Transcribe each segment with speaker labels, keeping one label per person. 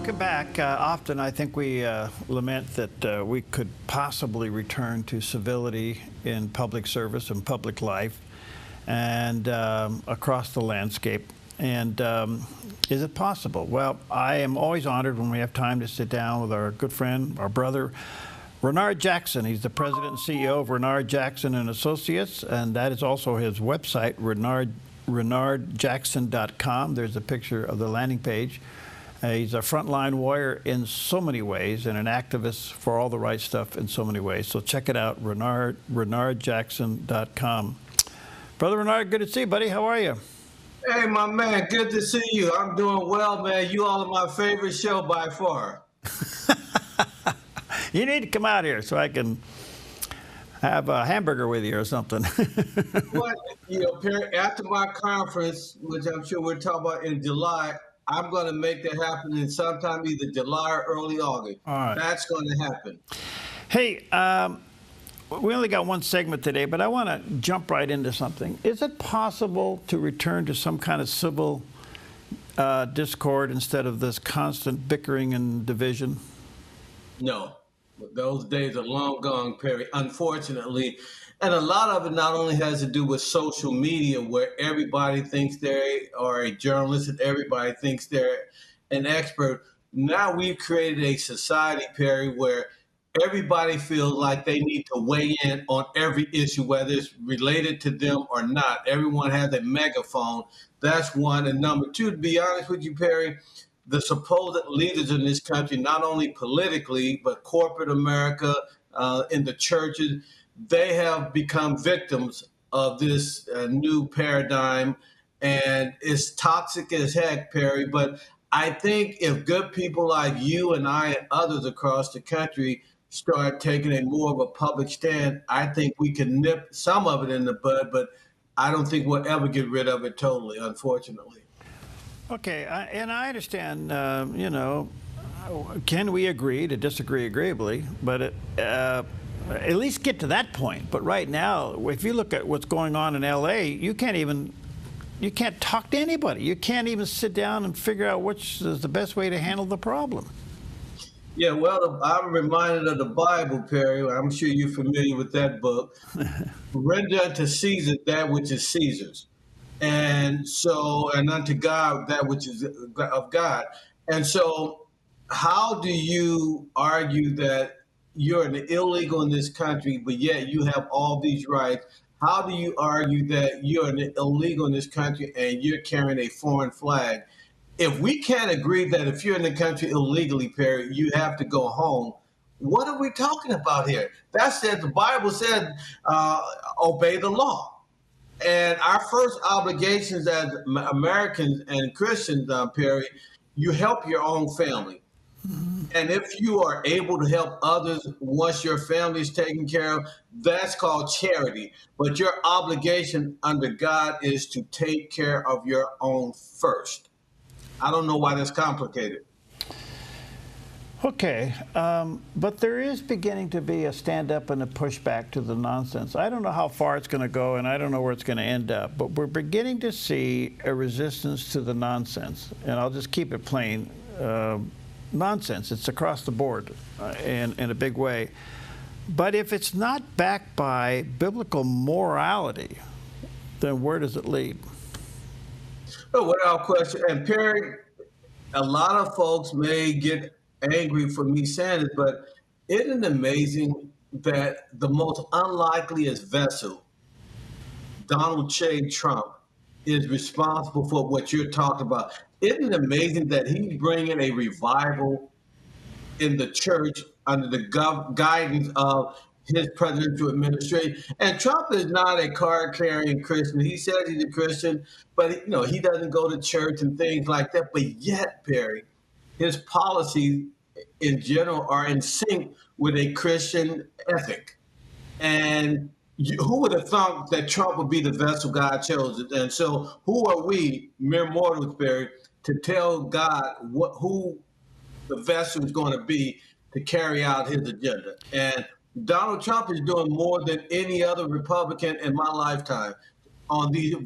Speaker 1: Welcome back. Often I think we lament that we could possibly return to civility in public service and public life and across the landscape. And is it possible? Well, I am always honored when we have time to sit down with our good friend, our brother, Raynard Jackson. He's the president and CEO of Raynard Jackson and Associates, and that is also his website, RaynardJackson.com. There's a picture of the landing page. He's a frontline warrior in so many ways and an activist for all the right stuff in so many ways. So check it out, RaynardJackson.com. Brother Raynard, good to see you, buddy. How are you?
Speaker 2: Hey, my man, good to see you. I'm doing well, man. You all are my favorite show by far.
Speaker 1: You need to come out here so I can have a hamburger with you or something.
Speaker 2: Well, Perry, after my conference, which I'm sure we'll talk about in July, I'm going to make that happen in sometime either July or early August.
Speaker 1: All right.
Speaker 2: That's going to happen.
Speaker 1: Hey, we only got one segment today, but I want to jump right into something. Is it possible to return to some kind of civil discord instead of this constant bickering and division?
Speaker 2: No. Those days are long gone, Perry, unfortunately. And a lot of it not only has to do with social media, where everybody thinks they are a journalist and everybody thinks they're an expert. Now we've created a society, Perry, where everybody feels like they need to weigh in on every issue, whether it's related to them or not. Everyone has a megaphone. That's one. And number two, to be honest with you, Perry, the supposed leaders in this country, not only politically, but corporate America, in the churches, they have become victims of this new paradigm, and it's toxic as heck, Perry. But I think if good people like you and I and others across the country start taking a more of a public stand, I think we can nip some of it in the bud, but I don't think we'll ever get rid of it totally, unfortunately.
Speaker 1: Okay, and I understand, can we agree to disagree agreeably, but at least get to that point. But right now, if you look at what's going on in L.A., you can't talk to anybody. You can't even sit down and figure out which is the best way to handle the problem.
Speaker 2: Yeah, well, I'm reminded of the Bible, Perry. I'm sure you're familiar with that book. Render unto Caesar that which is Caesar's. And unto God that which is of God. And so how do you argue that you're an illegal in this country, but yet you have all these rights? How do you argue that you're an illegal in this country and you're carrying a foreign flag? If we can't agree that if you're in the country illegally, Perry, you have to go home, what are we talking about here? The Bible said, obey the law. And our first obligations as Americans and Christians, Perry, you help your own family. And if you are able to help others once your family is taken care of, that's called charity. But your obligation under God is to take care of your own first. I don't know why that's complicated.
Speaker 1: Okay, but there is beginning to be a stand-up and a pushback to the nonsense. I don't know how far it's going to go, and I don't know where it's going to end up, but we're beginning to see a resistance to the nonsense. And I'll just keep it plain. Nonsense. It's across the board in a big way. But if it's not backed by biblical morality, then where does it lead?
Speaker 2: Well, without question. And Perry, a lot of folks may get angry for me saying it, but isn't it amazing that the most unlikeliest vessel, Donald J. Trump, is responsible for what you're talking about? Isn't it amazing that he's bringing a revival in the church under the guidance of his presidential administration? And Trump is not a card-carrying Christian. He says he's a Christian, but he doesn't go to church and things like that. But yet, Perry, his policies in general are in sync with a Christian ethic. And who would have thought that Trump would be the vessel God chose? And so who are we, mere mortals, Barry, to tell God who the vessel is going to be to carry out his agenda? And Donald Trump is doing more than any other Republican in my lifetime on these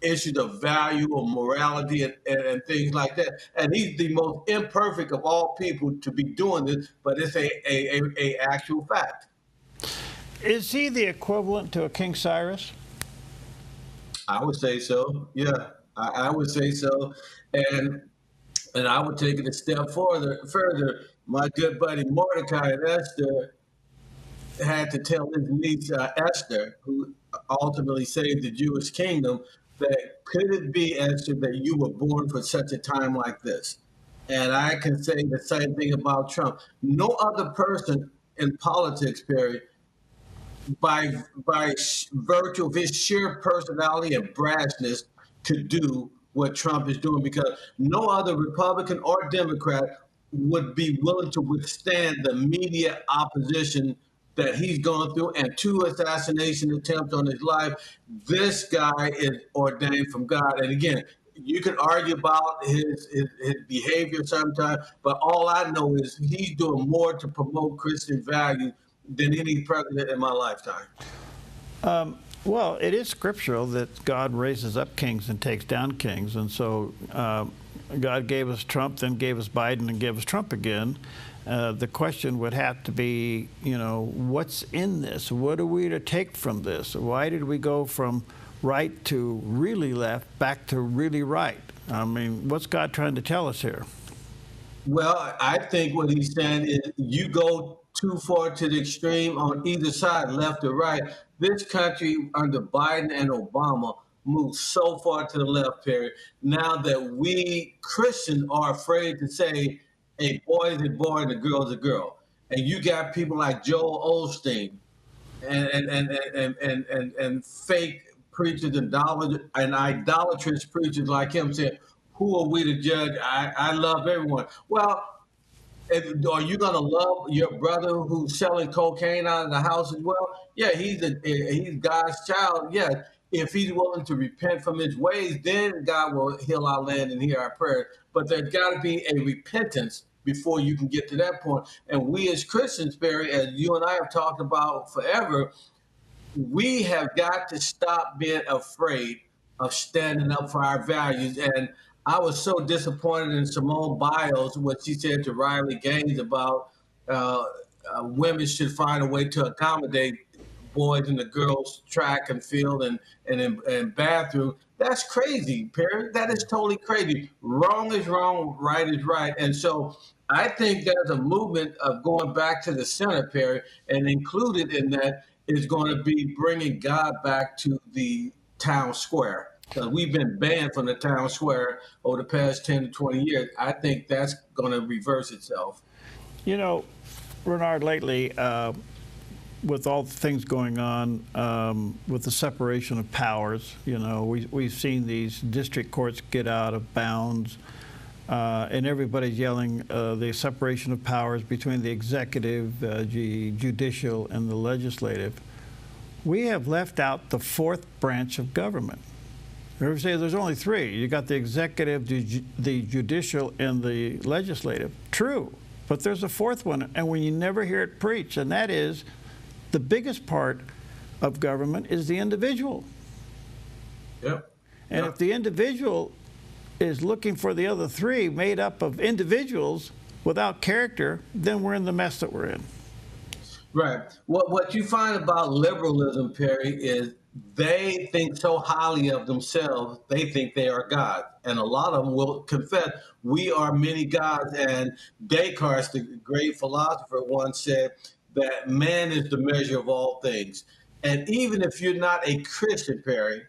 Speaker 2: issues of value or morality and things like that. And he's the most imperfect of all people to be doing this, but it's a actual fact.
Speaker 1: Is he the equivalent to a King Cyrus?
Speaker 2: I would say so. Yeah, I would say so. And and I would take it a step further. My good buddy Mordecai and Esther had to tell his niece Esther, who ultimately saved the Jewish kingdom, that could it be, Esther, that you were born for such a time like this? And I can say the same thing about Trump. No other person in politics, Perry, by virtue of his sheer personality and brashness, could do what Trump is doing, because no other Republican or Democrat would be willing to withstand the media opposition that he's gone through and 2 assassination attempts on his life. This guy is ordained from God. And again, you can argue about his behavior sometimes, but all I know is he's doing more to promote Christian values than any president in my lifetime.
Speaker 1: Well, it is scriptural that God raises up kings and takes down kings. And so God gave us Trump, then gave us Biden, and gave us Trump again. The question would have to be, you know, what's in this? What are we to take from this? Why did we go from right to really left back to really right? I mean, what's God trying to tell us here?
Speaker 2: Well, I think what he's saying is you go too far to the extreme on either side, left or right. This country under Biden and Obama moved so far to the left, Perry. Now that we Christians are afraid to say a boy is a boy and a girl is a girl. And you got people like Joel Osteen and fake preachers and idolatrous preachers like him saying, who are we to judge? I love everyone. Well, are you going to love your brother who's selling cocaine out of the house as well? Yeah, he's God's child. Yeah, if he's willing to repent from his ways, then God will heal our land and hear our prayer. But there's got to be a repentance before you can get to that point. And we as Christians, Barry, as you and I have talked about forever, we have got to stop being afraid of standing up for our values. And I was so disappointed in Simone Biles, what she said to Riley Gaines about women should find a way to accommodate boys in the girls' track and field and bathroom. That's crazy, Perry. That is totally crazy. Wrong is wrong, right is right. And so I think there's a movement of going back to the center, Perry, and included in that is going to be bringing God back to the town square. Because we've been banned from the town square over the past 10 to 20 years. I think that's going to reverse itself.
Speaker 1: You know, Raynard, lately, with all the things going on with the separation of powers, you know, we've seen these district courts get out of bounds, and everybody's yelling the separation of powers between the executive, judicial, and the legislative. We have left out the 4th branch of government. Everybody say there's only 3. You got the executive, the judicial, and the legislative. True, but there's a 4th one, and when you never hear it preached, and that is the biggest part of government is the individual.
Speaker 2: Yep.
Speaker 1: And if the individual is looking for the other 3 made up of individuals without character, then we're in the mess that we're in.
Speaker 2: Right. What you find about liberalism, Perry, is they think so highly of themselves, they think they are God. And a lot of them will confess, we are many gods. And Descartes, the great philosopher, once said that man is the measure of all things. And even if you're not a Christian, Perry,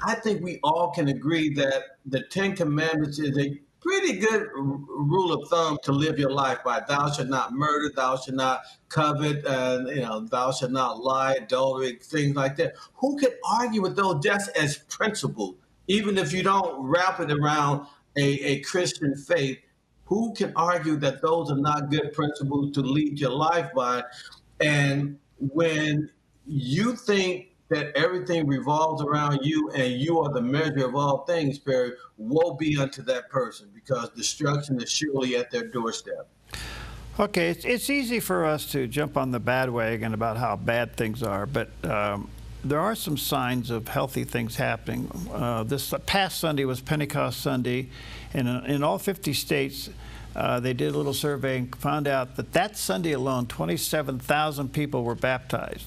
Speaker 2: I think we all can agree that the 10 Commandments is a pretty good rule of thumb to live your life by. Thou shalt not murder, thou shalt not covet, thou shalt not lie, adultery, things like that. Who can argue with those just as principles, even if you don't wrap it around a Christian faith? Who can argue that those are not good principles to lead your life by? And when you think that everything revolves around you and you are the measure of all things, Perry, woe be unto that person, because destruction is surely at their doorstep.
Speaker 1: Okay, it's easy for us to jump on the bandwagon about how bad things are, but there are some signs of healthy things happening. This past Sunday was Pentecost Sunday, and in all 50 states, they did a little survey and found out that that Sunday alone, 27,000 people were baptized.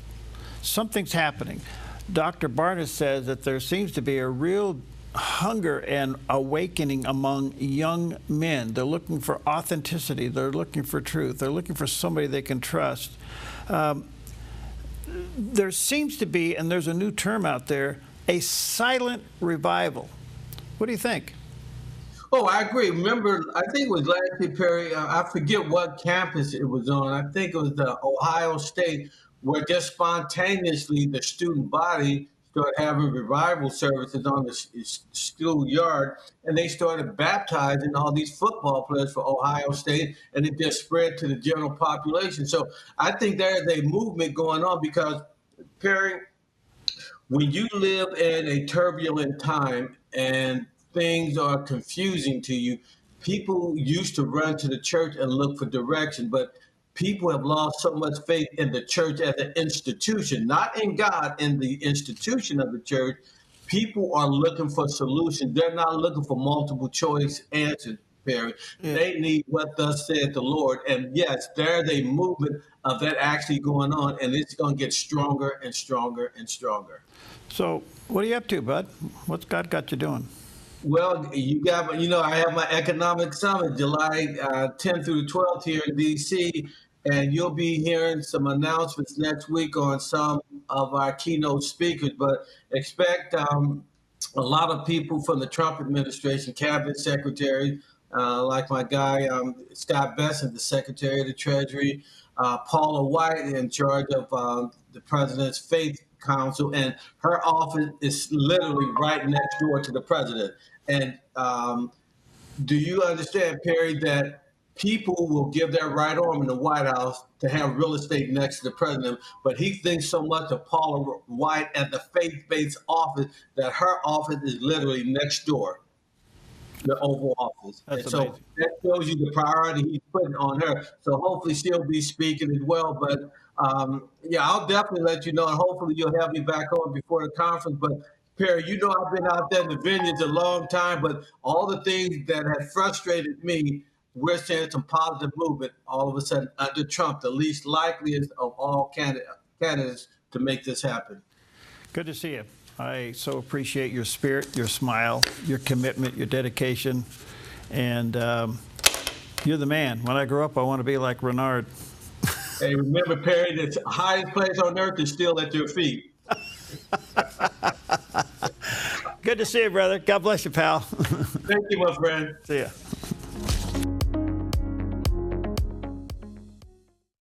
Speaker 1: Something's happening. Dr. Barnes says that there seems to be a real hunger and awakening among young men. They're looking for authenticity. They're looking for truth. They're looking for somebody they can trust. There seems to be, and there's a new term out there, a silent revival. What do you think?
Speaker 2: Oh, I agree. Remember, I think it was last year, Perry. I forget what campus it was on. I think it was the Ohio State, where just spontaneously the student body started having revival services on the schoolyard, and they started baptizing all these football players for Ohio State, and it just spread to the general population. So I think there is a movement going on because, Perry, when you live in a turbulent time and things are confusing to you, people used to run to the church and look for direction, but people have lost so much faith in the church as an institution, not in God, in the institution of the church. People are looking for solutions. They're not looking for multiple choice answers, Perry. Yeah. They need what thus said the Lord. And yes, there's a movement of that actually going on, and it's going to get stronger and stronger and stronger.
Speaker 1: So what are you up to, bud? What's God got you doing?
Speaker 2: Well, I have my economic summit July 10th through the 12th here in D.C., and you'll be hearing some announcements next week on some of our keynote speakers. But expect a lot of people from the Trump administration, cabinet secretaries, like my guy Scott Bessent, the Secretary of the Treasury, Paula White, in charge of the President's Faith Council, and her office is literally right next door to the president. And do you understand, Perry, that people will give their right arm in the White House to have real estate next to the president, but he thinks so much of Paula White at the faith-based office that her office is literally next door, the Oval Office.
Speaker 1: That's
Speaker 2: and so
Speaker 1: amazing.
Speaker 2: that shows you the priority he's putting on her. So hopefully she'll be speaking as well. But I'll definitely let you know, and hopefully you'll have me back on before the conference. But Perry, I've been out there in the vineyards a long time, but all the things that have frustrated me, we're seeing some positive movement all of a sudden under Trump, the least likeliest of all candidates to make this happen.
Speaker 1: Good to see you. I so appreciate your spirit, your smile, your commitment, your dedication, and you're the man. When I grow up, I want to be like Raynard.
Speaker 2: Hey, remember, Perry, the highest place on earth is still at your feet.
Speaker 1: Good to see you, brother. God bless you, pal.
Speaker 2: Thank you, my friend.
Speaker 1: See ya.